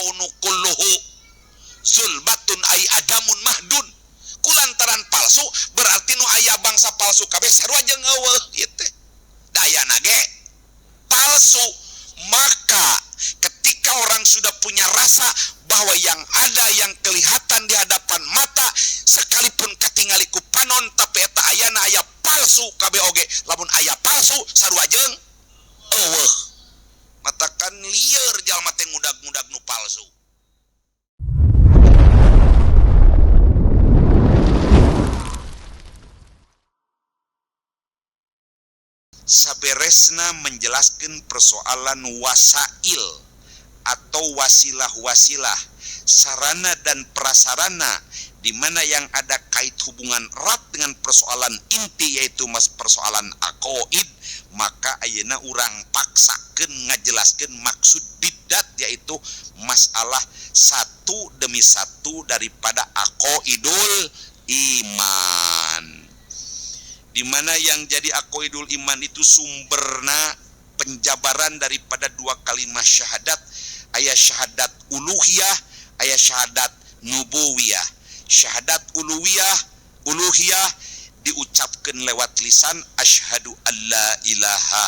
kaunu kulluhu zulmatun ai adamun mahdun. Kulantaran palsu berarti nu aya bangsa palsu kabeh sarua jeung eueuh ieu teh. Dayana ge palsu. Maka ketika orang sudah punya rasa bahwa yang ada yang kelihatan di hadapan mata sekalipun katingali ku panon tapi eta ayana aya palsu kabeh oge. Lamun aya palsu sarua jeung eueuh. Matakan lieur jalma teh ngudag-ngudag nu palsu. Saberesna menjelaskan persoalan wasail atau wasilah-wasilah, sarana dan prasarana di mana yang ada kait hubungan erat dengan persoalan inti yaitu persoalan aqaid, maka ayeuna urang paksakeun ngajelaskeun maksud bidat yaitu masalah satu demi satu daripada aqaidul iman. Di mana yang jadi aqaidul iman itu sumberna penjabaran daripada dua kalimat syahadat, aya syahadat uluhiyah, aya syahadat nubuwiyah. Syahadat uluhiyah diucapkan lewat lisan asyhadu alla ilaha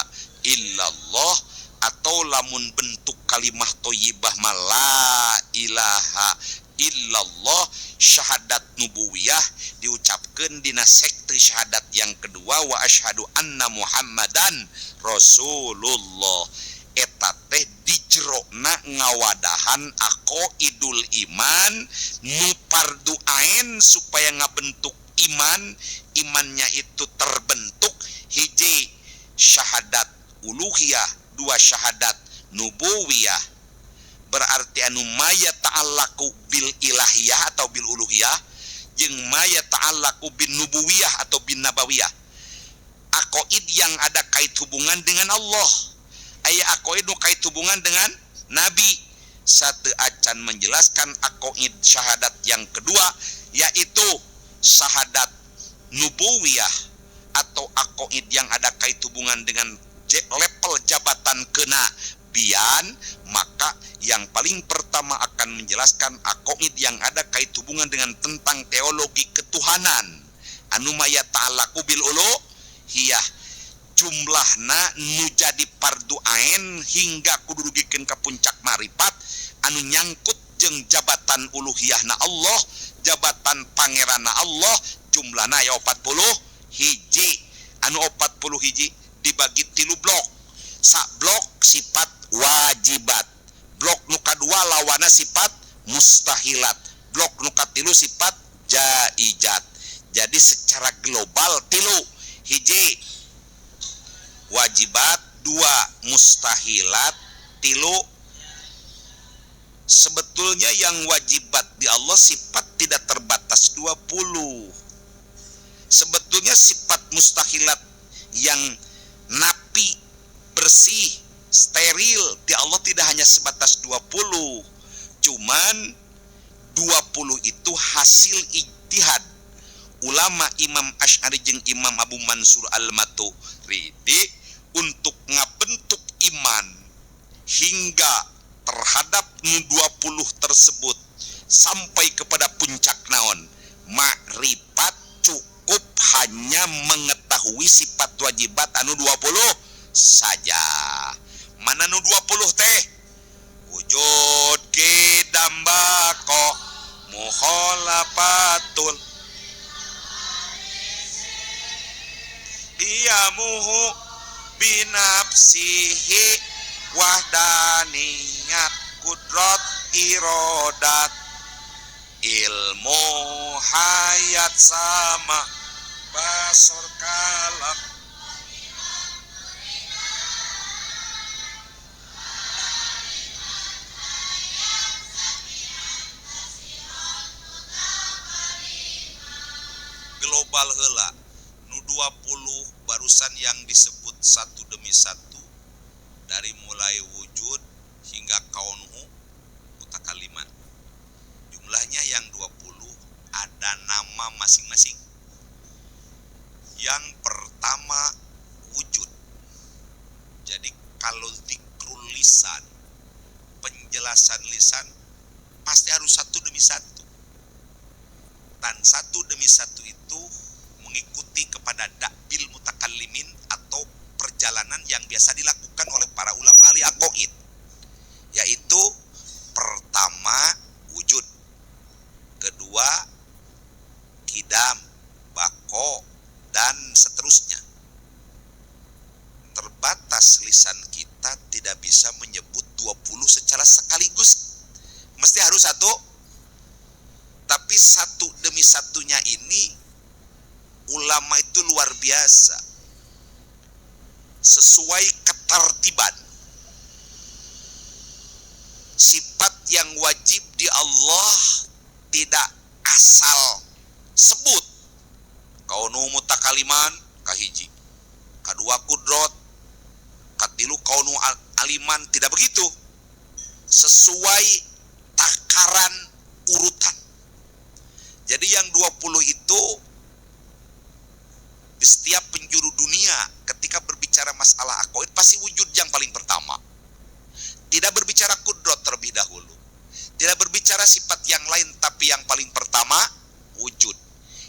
illallah, atau lamun bentuk kalimah thayyibah ma la ilaha illallah. Syahadat nubuwiyah diucapkan dina sekte syahadat yang kedua wa asyhadu anna muhammadan rasulullah. Eta teh dijrona ngawadahan aqaidul iman nu fardu ain supaya ngabentuk imannya itu terbentuk. Hiji syahadat uluhiyah, dua syahadat nubuwiyah. Berarti anu maya ta'allaku bil ilahiyah atau bil uluhiyah jeung maya ta'allaku bin nubuwiyah atau bin nabawiyah. Aqaid yang ada kait hubungan dengan Allah, aya aqaid nu kait hubungan dengan nabi. Satu acan menjelaskan aqaid syahadat yang kedua yaitu syahadat nubuwiyah atau aqaid yang ada kait hubungan dengan level jabatan kenabian. Maka yang paling pertama akan menjelaskan aqaid yang ada kait hubungan dengan tentang teologi ketuhanan anu maya ta'allaku bil uluhiyah, jumlahna nu jadi fardu ain hingga kudu dugikeun ka puncak marifat anu nyangkut jeung jabatan uluhiyahna Allah, jabatan pangeranna Allah, jumlahna aya 40 hiji. Anu 40 hiji dibagi 3 blok. Sak blok sifat wajibat, blok nu kadua lawana sifat mustahilat, blok nu katilu sifat jaizat. Jadi secara global 3, hiji wajibat, 2 mustahilat, 3 sebetulnya yang wajibat di Allah sifat tidak terbatas 20. Sebetulnya sifat mustahilat yang napi, bersih, steril di Allah tidak hanya sebatas 20. Cuman 20 itu hasil ijtihad ulama Imam Asy'ari jeung Imam Abu Mansur Al-Maturidi untuk ngabentuk iman hingga terhadap 20 tersebut sampai kepada puncak naon makrifat. Cukup hanya mengetahui sifat wajibat anu 20 saja. Mana nu 20 teh? Wujud kidambako mukhalafatul iyamuhu binafsihi wahdaniyat kudrat irodat ilmu hayat sama basor kalam. Global heula nu 20 barusan yang disebut satu demi satu dari mulai wujud hingga kaunuhu mutakaliman. Jumlahnya yang 20 ada nama masing-masing. Yang pertama wujud. Jadi kalau zikrul lisan, penjelasan lisan pasti harus satu demi satu. Dan satu demi satu itu mengikuti kepada dakbil mutakallimin atau perjalanan yang biasa dilakukan oleh para ulama ahli aqaid, yaitu pertama wujud, kedua qidam, baqo, dan seterusnya. Terbatas lisan kita tidak bisa menyebut 20 secara sekaligus, mesti harus satu. Tapi satu demi satunya ini ulama itu luar biasa, sesuai ketertiban. Sifat yang wajib di Allah tidak asal sebut. Kaunu mutakaliman kahiji, kadua kudrot, katilu kaunu aliman, tidak begitu. Sesuai takaran urutan. Jadi yang 20 itu di setiap penjuru dunia ketika berbicara masalah aqaid pasti wujud yang paling pertama. Tidak berbicara kudrot terlebih dahulu. Tidak berbicara sifat yang lain, tapi yang paling pertama wujud.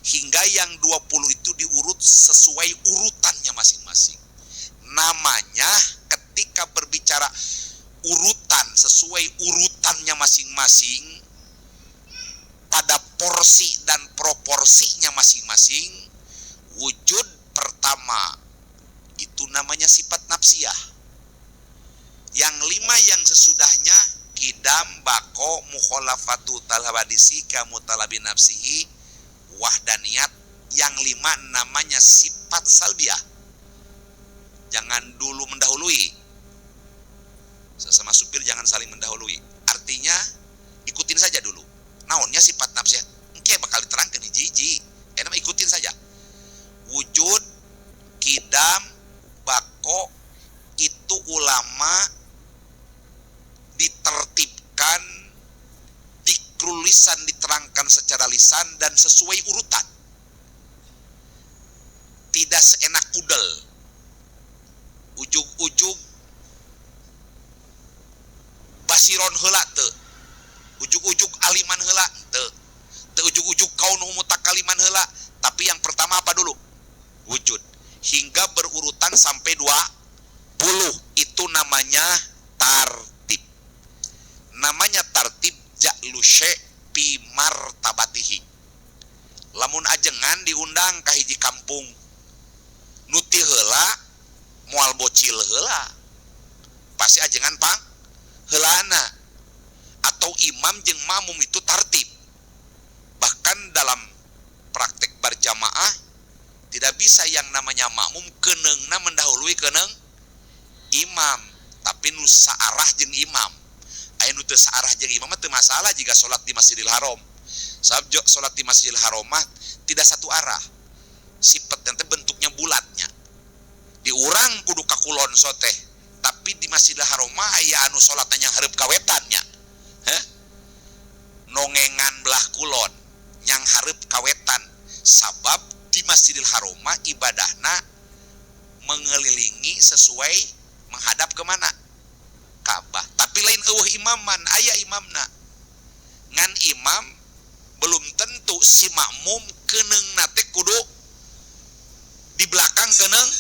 Hingga yang 20 itu diurut sesuai urutannya masing-masing. Namanya ketika berbicara urutan sesuai urutannya masing-masing, pada porsi dan proporsinya masing-masing, wujud pertama itu namanya sifat nafsiyah. Yang 5 yang sesudahnya qidam, baqo, mukhalafatu talabadisi kamutalabi nafsihi, wahdaniyat. Yang 5 namanya sifat salbiah. Jangan dulu mendahului. Sesama supir jangan saling mendahului. Artinya ikutin saja dulu. Naonnya sifat nafsiyah, engke bakal diterangkan di jiji. Enak ikutin saja. Wujud, qidam, baqo itu ulama ditertibkan, dikrul lisan, diterangkan secara lisan dan sesuai urutan. Tidak seenak pudel. Ujug-ujug basiron heula teu. Ujug-ujug aliman heula teu. Teu ujug-ujug kaunuh mutakaliman heula, tapi yang pertama apa dulu? Wujud. Hingga berurutan sampai 20. Itu namanya tartib. Namanya tartib ja'lu syai' fi martabatihi. Lamun ajengan diundang ka hiji kampung, nuti heula moal bocil heula, pasti ajengan pang heulana. Atau imam jeung makmum itu tartib. Bahkan dalam praktek berjamaah tidak bisa yang namanya makmum keneungna mendahului keneung imam, tapi nu saarah jeung imam. Aya nu teu saarah jeung imam teu masalah jika salat di Masjidil Haram. Sabab salat di Masjidil Haram mah tidak satu arah. Sifat teh bentuknya bulatnya. Di urang kudu ka kulon soteh, tapi di Masjidil Haram mah aya anu salatna yang hareup kawetannya. Nongengan belah kulon yang hareup kawetan. Sabab di Masjidil Haram ibadahna mengelilingi sesuai menghadap kemana? Ka'bah. Tapi lain eueuh imaman, aya imamna. Ngan imam belum tentu si makmum keneungna teh kudu di belakang keneung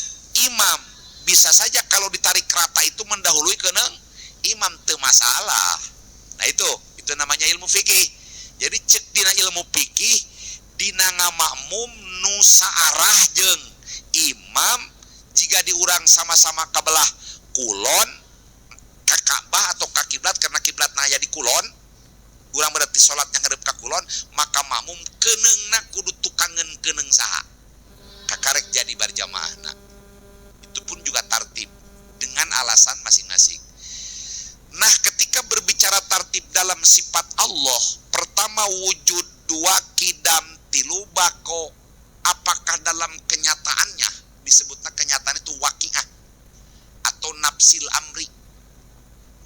imam. Bisa saja kalau ditarik rata itu mendahului keneung imam, teu masalah. Nah itu namanya ilmu fikih. Jadi cek dina ilmu fikih, dina ngamakmum nu saarah jeung imam, jika diurang sama-sama ka belah kulon ka Ka'bah atau ka kiblat, karena kiblatna aya di kulon, urang berarti salatnya ngadep ka kulon, maka makmum keneungna kudu tukangeun keneung saha kakarek jadi berjamaahna. Itu pun juga tartib dengan alasan masing-masing. Nah, ketika berbicara tartib dalam sifat Allah, pertama wujud, 2 qidam, 3 baqo. Apakah dalam kenyataannya disebutnya kenyataan itu waqi'ah atau nafsil amri?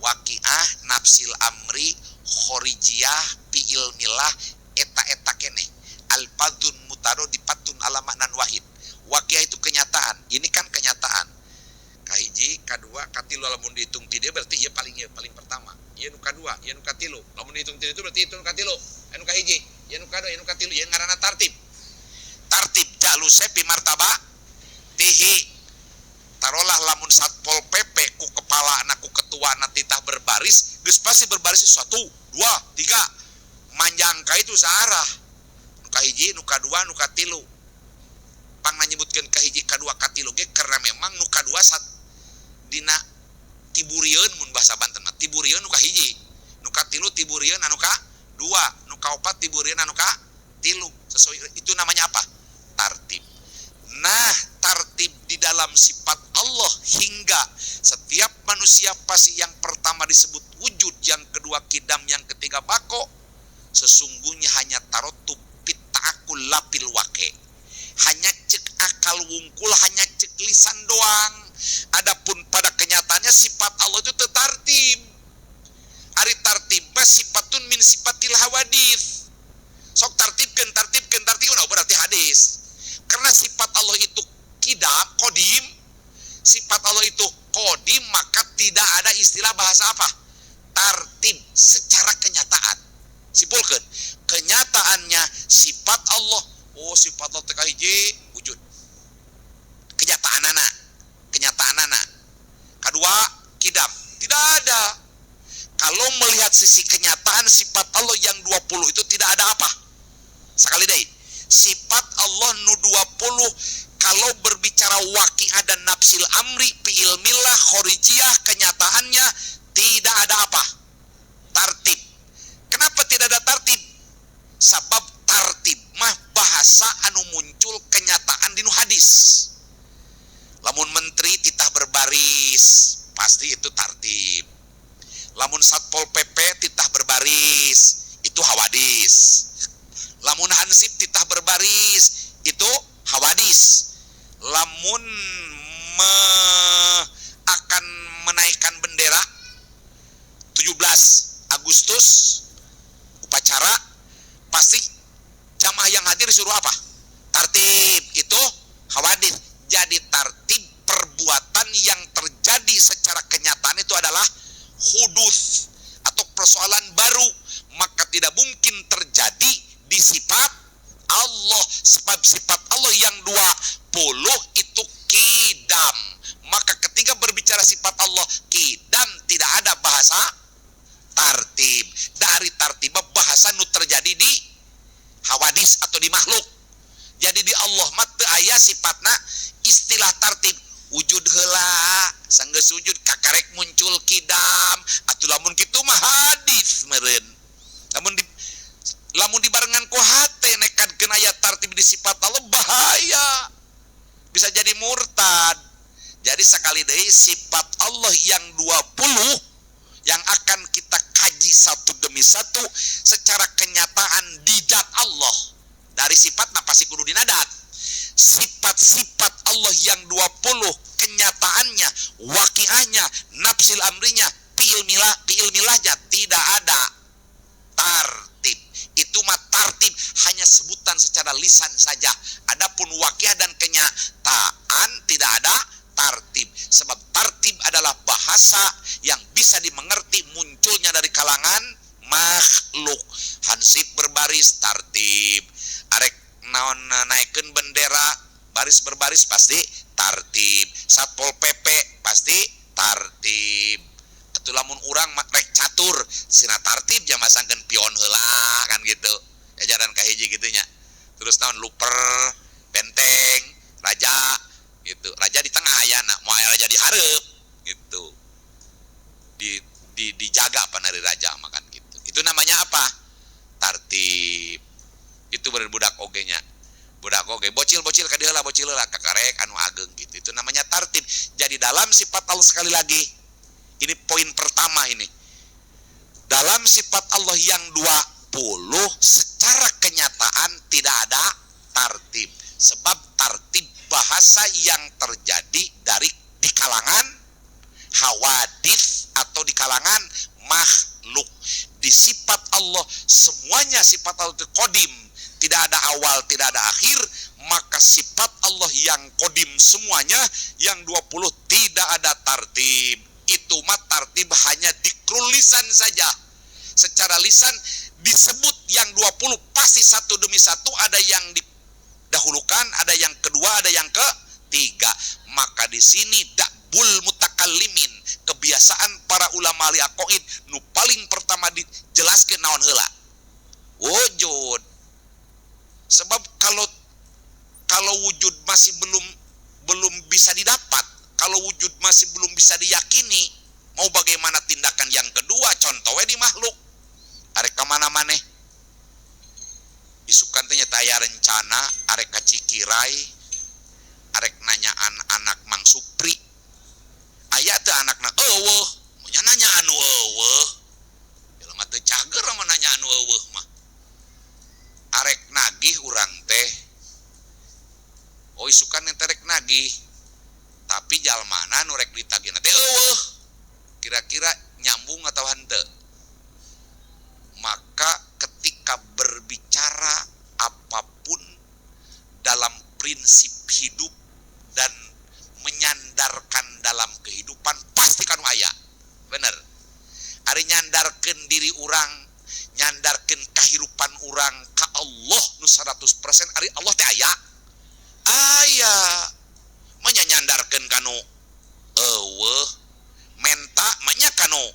Waqi'ah, nafsil amri, khorijiyah, fi ilmillah, eta kene. Al-fadun mutaro dipatun ala maknan wahid. Waqi'ah itu kenyataan. Ini kan kenyataan. Kahiji, kadua, katilu, lamun dihitung ti dia berarti paling pertama. ieu nu kadua, ieu nu katilu. Lamun dihitung ti itu berarti itu nu katilu, anu kahiji, ieu nu kadua, ieu nu katilu, ieu ngaranna tartib. Tartib jaluse pi martaba tihi. Tarolah lamun Satpol PP ku kepala anak ku ketua anak titah berbaris, geus pasti berbaris 1, 2, 3. Manjangka itu searah. Nu kahiji, nu kadua, nu katilu. Pang nyebutkeun kahiji, kadua, katilu ge karena memang nu kadua dina tiburieun mun bahasa Banten mah tiburieun nu kahiji, nu katilu tiburieun anu kadua, nu kaopat tiburieun anu katilu. Sesuai itu namanya apa? Tartib. Nah, tartib di dalam sifat Allah hingga setiap manusia pasti yang pertama disebut wujud, yang kedua kidam, yang ketiga bako. Sesungguhnya hanya tarotub pita'akul lapil wake. Hanya cek akal wungkul, hanya cek lisan doang. Adapun pada kenyataannya sifat Allah itu tertartib. Ari tartib sifatun min sifatil hawadith. Sok tartibkeun oh berarti hadis. Karena sifat Allah itu kidam, kodim, sifat Allah itu kodim, maka tidak ada istilah bahasa apa? Tartib secara kenyataan. Simpulkan, kenyataannya sifat Allah, oh sifat Allah hiji wujud. Kenyataan anak. Kedua, kidam, tidak ada. Kalau melihat sisi kenyataan sifat Allah yang 20 itu tidak ada apa? Sekali deh. Sifat Allah nu 20 kalau berbicara waqi'ah dan nafsil amri fi'il millah khorijiyah kenyataannya tidak ada apa? Tartib. Kenapa tidak ada tartib? Sebab tartib mah bahasa anu muncul kenyataan dinu hadis. Lamun menteri titah berbaris pasti itu tartib. Lamun Satpol PP titah berbaris itu hawadis. Lamun hansip titah berbaris itu hawadis. Lamun akan menaikkan bendera 17 Agustus upacara pasti jamaah yang hadir disuruh apa? Tartib. Itu hawadis. Jadi tartib perbuatan yang terjadi secara kenyataan itu adalah hudus atau persoalan baru, maka tidak mungkin terjadi di sifat Allah. Sebab sifat Allah yang 20 itu kidam. Maka ketika berbicara sifat Allah kidam tidak ada bahasa tartib. Dari tartib bahasa nu terjadi di hawadis atau di makhluk. Jadi di Allah mah teu aya sifatna istilah tartib. Wujud heula sanggeus wujud kakarek muncul kidam atuh lamun kitu mah hadis meureun. Lamun dibarengan ku hate nekadkeun aya tartib di sifat Allah bahaya. Bisa jadi murtad. Jadi sekali deui sifat Allah yang 20 yang akan kita kaji satu demi satu secara kenyataan di zat Allah. Dari sifat pasti kudu dinadat. Sifat-sifat Allah yang 20 kenyataannya, waqi'ahnya, nafsil amrinya, fi'il milahnya tidak ada tartib. Itu mah tartib hanya sebutan secara lisan saja. Adapun waqi'ah dan kenyataan tidak ada tartib. Sebab tartib adalah bahasa yang bisa dimengerti munculnya dari kalangan makhluk. Hansip berbaris tartib. Arek naon naikeun bendera baris berbaris pasti tartib. Satpol PP pasti tartib. Atuh lamun urang rek catur sina tartib jang masangkeun pion heula kan gitu. Ajaran kahiji kitu nya. Terus naon luper, benteng, raja gitu. Raja di tengah ayana, moal raja di hareup gitu. Dijaga panari raja makan gitu. Itu namanya apa? Tartib. Itu budak oge nya. Budak oge bocil-bocil ka dieu lah bocil lah kakarek anu ageng gitu. Itu namanya tartib. Jadi dalam sifat Allah sekali lagi, ini poin pertama ini. Dalam sifat Allah yang 20 secara kenyataan tidak ada tartib. Sebab tartib bahasa yang terjadi di kalangan hawadits atau di kalangan makhluk. Di sifat Allah semuanya sifat Allah itu kodim, tidak ada awal, tidak ada akhir. Maka sifat Allah yang kodim semuanya, yang 20 tidak ada tartib. Itu mah tartib hanya di zikrul lisan saja. Secara lisan disebut yang 20 pasti satu demi satu, ada yang didahulukan, ada yang kedua, ada yang ketiga. Maka di sini dakbul mutakallimin, kebiasaan para ulama ahli aqaid nu paling pertama dijelaskeun naon heula? Wujud. Sebab kalau wujud masih belum bisa didapat, kalau wujud masih belum bisa diyakini, mau bagaimana tindakan yang kedua? Contohnya di makhluk. Arek ka mana maneh? Isukan teh nyata aya rencana arek ka Cikirai, arek nanyaan anak Mang Supri. Aya teh anakna eueuh, nya nanya anu eueuh. Jelema teu cager mah nanya anu eueuh mah. Arek nagih urang teh. Oh isukan ente rek nagih. Tapi jalmana nu rek ditagihna teh eueuh. Kira-kira nyambung atau henteu? Maka ketika berbicara apapun dalam prinsip hidup dan menyandarkan dalam kehidupan, pasti kanu aya. Bener. Ari nyandarkeun diri urang, nyandarkeun kahirupan urang ka Allah nu 100%, ari Allah teh aya. Aya. Manya nyandarkeun kanu eueuh, menta manya kanu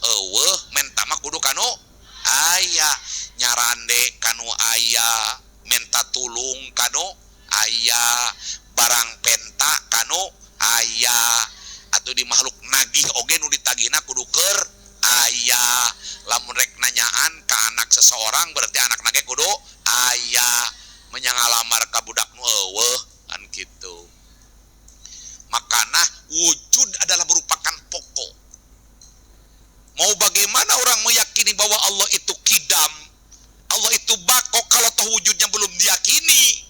eueuh, menta mah kudu kanu aya, nyarande kanu aya, menta tulung kanu aya, barang penta kanu aya, atuh di makhluk nagih oge nu ditagihna kudu keur aya. Lamun rek nanyaan ka anak seseorang berarti anak nage kudu aya, menyang ngalamar ka budak nu eueuh kan kitu. Makana wujud adalah merupakan pokok. Mau bagaimana orang meyakini bahwa Allah itu kidam, Allah itu bako, kalau toh wujudnya belum diyakini,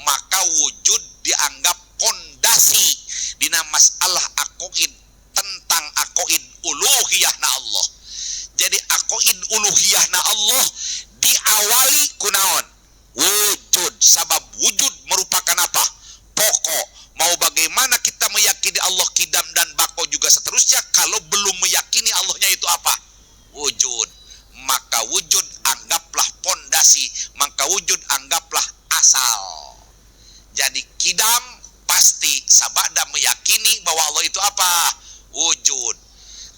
maka wujud dianggap pondasi dina masalah aqaid, tentang aqaid uluhiyahna Allah. Jadi aqaid uluhiyahna Allah diawali kunaon? Wujud. Sabab wujud merupakan apa? Pokok. Mau bagaimana kita meyakini Allah kidam dan bako juga seterusnya kalau belum meyakini Allahnya itu apa? Wujud. Maka wujud anggaplah pondasi, maka wujud anggaplah asal. Jadi kidam pasti sabada meyakini bahwa Allah itu apa? Wujud.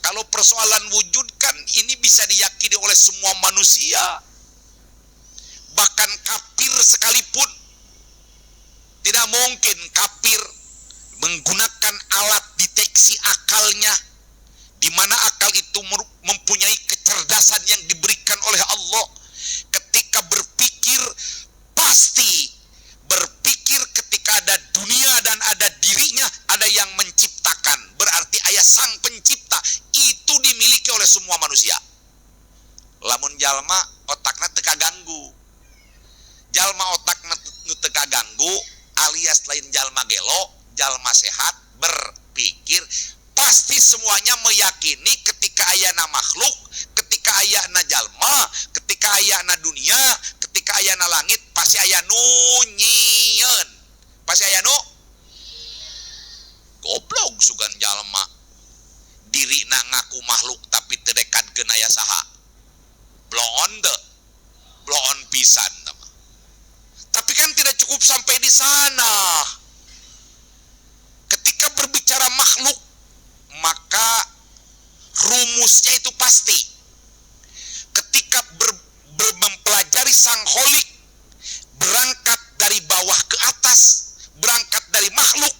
Kalau persoalan wujud kan ini bisa diyakini oleh semua manusia. Bahkan kafir sekalipun tidak mungkin kafir menggunakan alat deteksi akalnya, di mana akal itu mempunyai kecerdasan yang diberikan oleh Allah. Ketika berpikir, pasti berpikir ketika ada dunia dan ada dirinya, ada yang menciptakan. Berarti ayah sang pencipta itu dimiliki oleh semua manusia. Lamun jalma otakna teu kaganggu. Jalma otakna teu kaganggu alias lain jalma gelo, jalma sehat berpikir, pasti semuanya meyakini ketika ayana makhluk, ketika ayana jalma, ketika ayana dunia, ketika ayana langit, pasti aya nu nyieun. Pasti aya nu goblok sugan jalma. Dirina ngaku makhluk tapi teu dekatkeun aya saha. Bloon teu. Bloon pisan teh. Tapi kan tidak cukup sampai di sana. Ketika berbicara makhluk, maka rumusnya itu pasti. Ketika mempelajari sang holik, berangkat dari bawah ke atas, berangkat dari makhluk,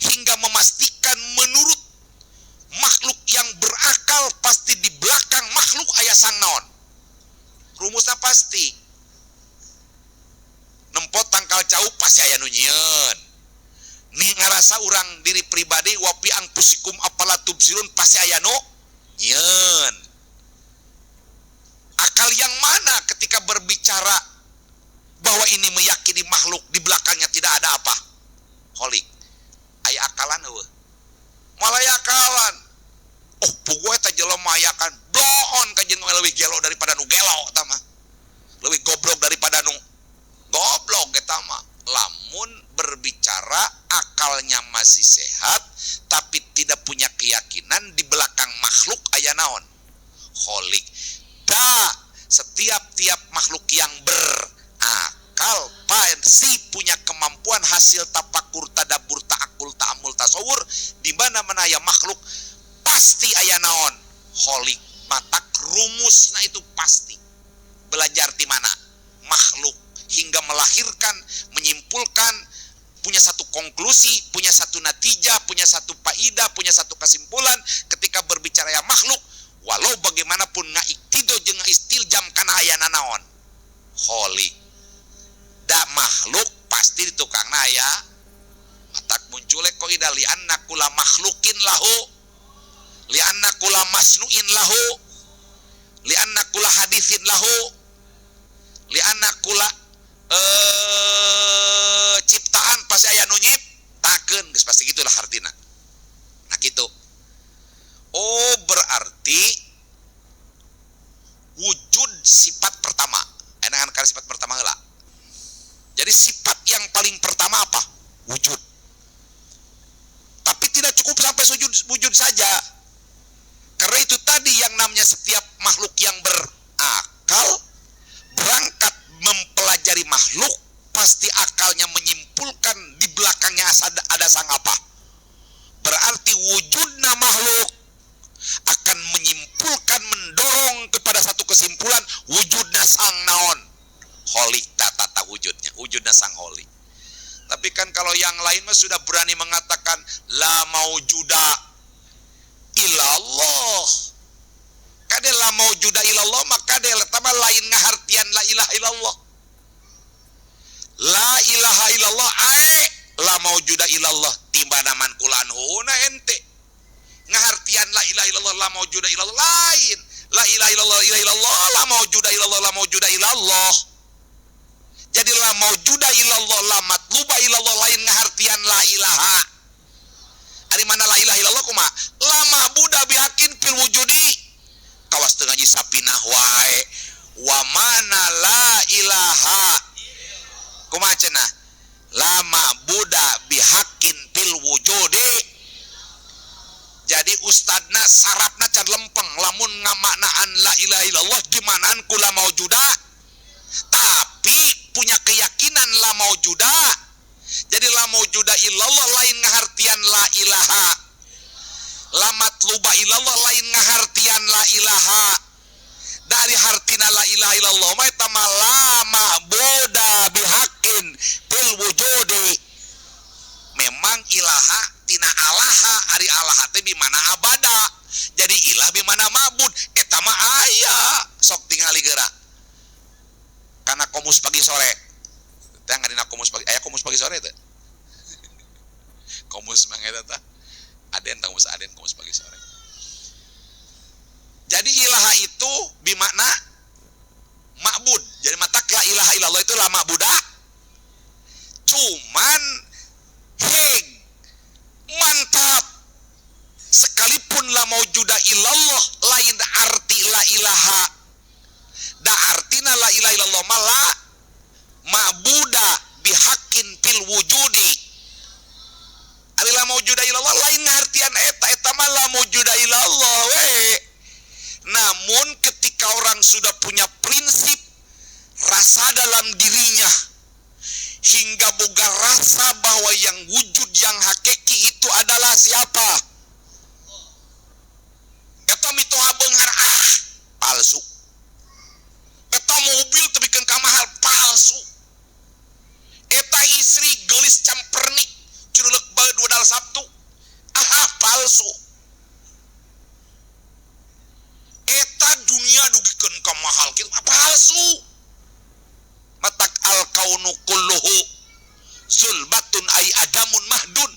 hingga memastikan menurut makhluk yang berakal, pasti di belakang makhluk aya sang naon. Rumusnya pasti. Nempot tangkal caup pasti aya nu nyieun. Nih ngarasa urang diri pribadi wapi angpusikum apala tubsirun pasti aya nu nyieun. Akal yang mana ketika berbicara bahwa ini meyakini makhluk di belakangnya tidak ada apa? Holik. Aya akalan eueuh. Malah akalan. Oh, puguh eta jelema ayakan bloon ka jeung leuwih gelo daripada nu gelo eta mah. Leuwih goblok daripada nu goblok eta mah. Lamun berbicara akalnya masih sehat tapi tidak punya keyakinan di belakang makhluk aya naon? kholik. Setiap makhluk yang berakal pasti punya kemampuan hasil tapakur, tadabur, ta'akul, ta'amul, tasawur, di mana ya makhluk pasti aya naon kholik. Matak rumusna itu pasti belajar di mana makhluk hingga melahirkan, menyimpulkan, punya satu konklusi, punya satu natijah, punya satu faidah, punya satu kesimpulan ketika berbicara ya makhluk. Walau bagaimanapun ngaiktido jeung istiljam kana ayana naon kholik. Da makhluk pasti di tukangna aya matak muncul qaidah li anna kula makhlukin lahu, li anna kula masnuin lahu, li anna kula haditsin lahu, li anna kula ciptaan pasti aya nu nyiptakeun, geus pasti gitulah artina. Nah kitu. Oh, berarti wujud sifat pertama. Enakan kali sifat pertama heula. Jadi sifat yang paling pertama apa? Wujud. Tapi tidak cukup sampai wujud saja. Karena itu tadi yang namanya setiap makhluk yang berakal berangkat mempelajari makhluk, pasti akalnya menyimpulkan di belakangnya ada sang apa. Berarti wujudna makhluk akan menyimpulkan, mendorong kepada satu kesimpulan wujudna sang naon kholik. Tata wujudna sang kholik. Tapi kan kalau yang lain mah sudah berani mengatakan la maujuda illallah. Kade la maujuda illallah maka de letama lain ngahartian la ilaha illallah. La ilaha illallah la maujuda illallah timbanaman kulan huna ente. Ngahartian la ilaha illallah la maujuda illallah lain. La ilaha illallah la maujuda illallah la maujuda illallah. Jadi la maujuda illallah la matluba illallah lain ngahartian la ilaha. Ari mana la ilaha illallah kumaha? La ma'buda bihaqqin fil wujudi. Kawas teu ngaji sapinah wae. Wa mana la ilaha. Kumaha cenah? La ma'buda bihaqqin fil wujudi. Jadi ustadna sarafna can lempeng lamun ngamaknaan la ilaha illallah dimanaan kula maujuda, tapi punya keyakinan la maujuda. Jadi la maujuda illallah lain ngahartian la ilaha, la matluba illallah lain ngahartian la ilaha. Dari hartina la ilaha illallah mah eta mah la ma'buda bihaqqin fil wujudi. Memang ilaha tina alaha, ari alaha teh di mana abada. Jadi ilah di mana ma'bud. Eta mah aya sok tingali geura. Kana komus pagi sore. Teh ngadina komus pagi, aya komus pagi sore teh. Komus mah eta tah. Aden komus aden komus pagi sore. Jadi ilaha itu bimakna ma'bud. Jadi matak la ilaha illallah itu la ma'buda. Cuman mantap, sekalipun la maujuda illallah lain arti la ilaha. Da artina la ilaha illallah mala ma'buda bihaqqin fil wujudi. Ari la maujuda illallah lain artian eta mah la maujuda illallah we. Namun ketika orang sudah punya prinsip rasa dalam dirinya hingga boga rasa bahwa yang wujud yang hakiki itu adalah siapa? Eta mitoha beunghar palsu. Eta mobil tebikeun ka mahal palsu. Eta istri geulis campernik curuleuk bae dua dal Sabtu. Palsu. Eta dunia dugikeun ka mahal kitu palsu. Matak al-kaunu kulluhu zulbatun ay adamun mahdun.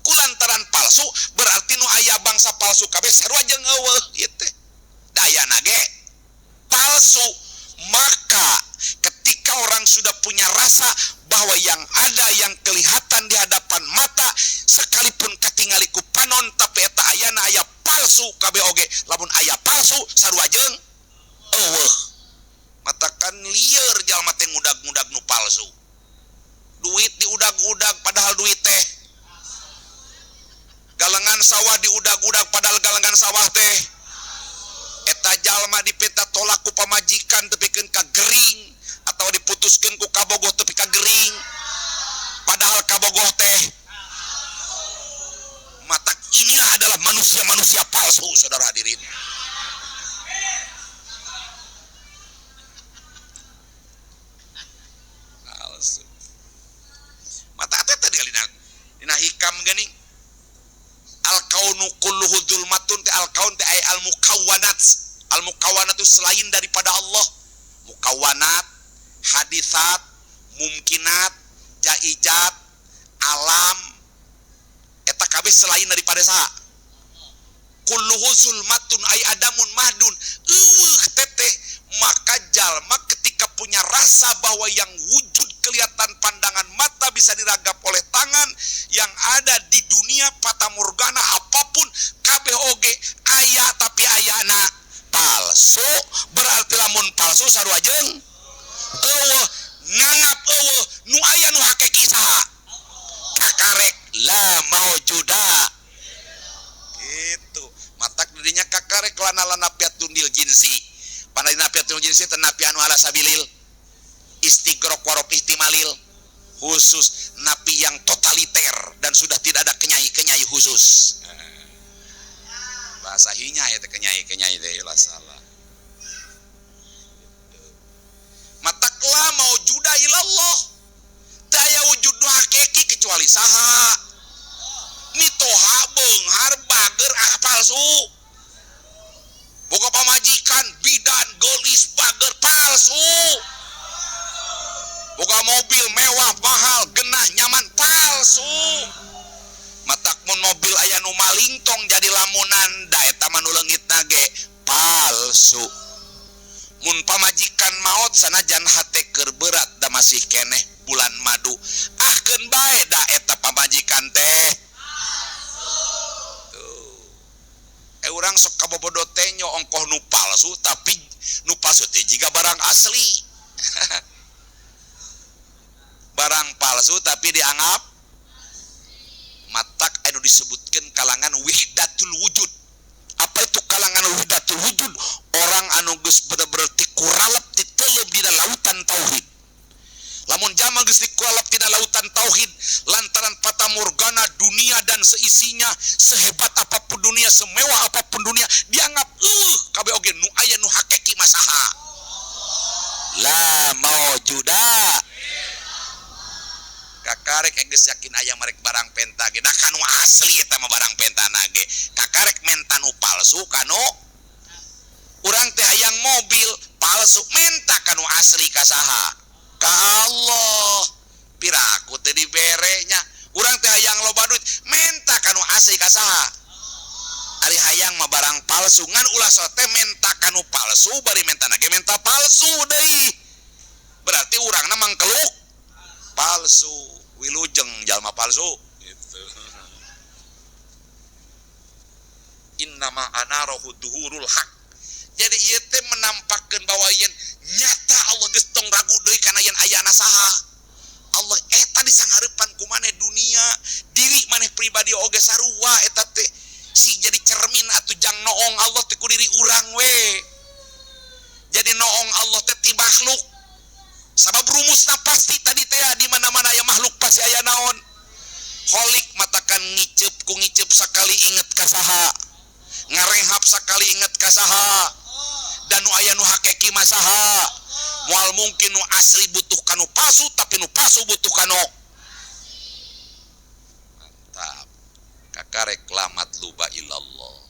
Kulantaran palsu berarti nu aya bangsa palsu kabeh sarua jeung eueuh ieu teh. Dayana ge palsu. Maka ketika orang sudah punya rasa bahwa yang ada yang kelihatan di hadapan mata sekalipun katingali ku panon tapi eta ayana aya palsu kabeh oge. Lamun aya palsu sarua jeung eueuh. Matakan lieur jalma teh ngudag-ngudag nu palsu. Duit diudag-udag padahal duit teh. Galengan sawah diudag-udag padahal galengan sawah teh. Eta jalma dipeta tolak ku pamajikan tepikeun ka gering atau diputuskeun ku kabogoh tepi ka gering padahal kabogoh teh mata inilah adalah manusia-manusia palsu saudara hadirin. Palsu mata teh tadi dina hikam geuning al kaunu kulluhu dzulmatun te al kaun te ay al mukawwanat itu selain daripada Allah, mukawwanat, hadisat, mumkinat, jaijat, alam eta kabeh selain daripada saha kulluhu zulmatun ay adamun mahdun eueuh teteh maka jalma ketika punya rasa bahwa yang wujud kelihatan pandangan mata bisa diragap oleh tangan yang ada di dunia fata morgana apapun kabeh oge aya tapi ayana palsu berarti lamun palsu sarua jeung eueuh nganggap eueuh nu aya nu hakiki saha kakarek la maujuda gitu matak dirinya kakarek lana piatun dil jinsi panadina piatun jinsi tenapi anu ala sabilil istighraq warab ihtimalil khusus napi yang totaliter dan sudah tidak ada kenyai-kenyai khusus bahasa hinya ya kenyai-kenyai teh lah salah mataklah maujuda ilallah teu aya wujud nu hakiki kecuali saha mitoha beunghar bager palsu boga pamajikan bidan geulis bager palsu boga mobil mewah mahal genah nyaman palsu matak mun mobil aya nu malingtong jadi lamunan da eta mah nu leungitna ge palsu mun pamajikan maot sanajan hate keur berat da masih keneh bulan madu ahkeun bae da eta pamajikan teh tuh urang sok kabobodo teh nyo ongkoh nu palsu tapi nu palsu teh jiga barang asli barang palsu tapi dianggap matak anu disebutkan kalangan wihdatul wujud. Apa itu kalangan wihdatul wujud? Orang anu geus bener-bener tikuralap titeuleup dina lautan tauhid. Lamun jama geus tikuralap dina lautan tauhid lantaran fata morgana dunia dan seisinya, sehebat apapun dunia, semewah apapun dunia, dianggap kabeh oge nu aya nu hakiki masaha. La maujuda. Kakarek geus yakin aya merek barang penta ge da kanu asli eta mah barang pentana ge kakarek menta nu palsu kanu urang teh hayang mobil palsu menta kanu asli ka saha ka Allah piraku teh dibere nya urang teh hayang loba duit menta kanu asli ka saha ari hayang mah barang palsu ngan ulah teh menta kanu palsu bari mentana ge menta palsu deui berarti urangna mangkeluk palsu wilujeng jalma palsu gitu. Innama anarahu duhurul haq. Jadi ieu teh menampakkeun bahwa yen nyata Allah geus tong ragu deui kana yen ayana saha. Allah eta disangareupan ku maneh dunia, diri maneh pribadi oge sarua eta teh si jadi cermin atuh jang noong Allah teh ku diri urang we. Jadi noong Allah teh ti makhluk. Sabab rumusna pasti tadi teh di mana-mana aya makhluk pasti aya naon. Holik matakan ngiceup ku ngiceup sakali inget ka saha. Ngarenghap sakali inget ka saha. Dan nu aya nu hakiki mah saha. Moal mungkin nu asli butuh kanu palsu tapi nu palsu butuh kanu. Mantap. Kakarek lamat luba ilallah.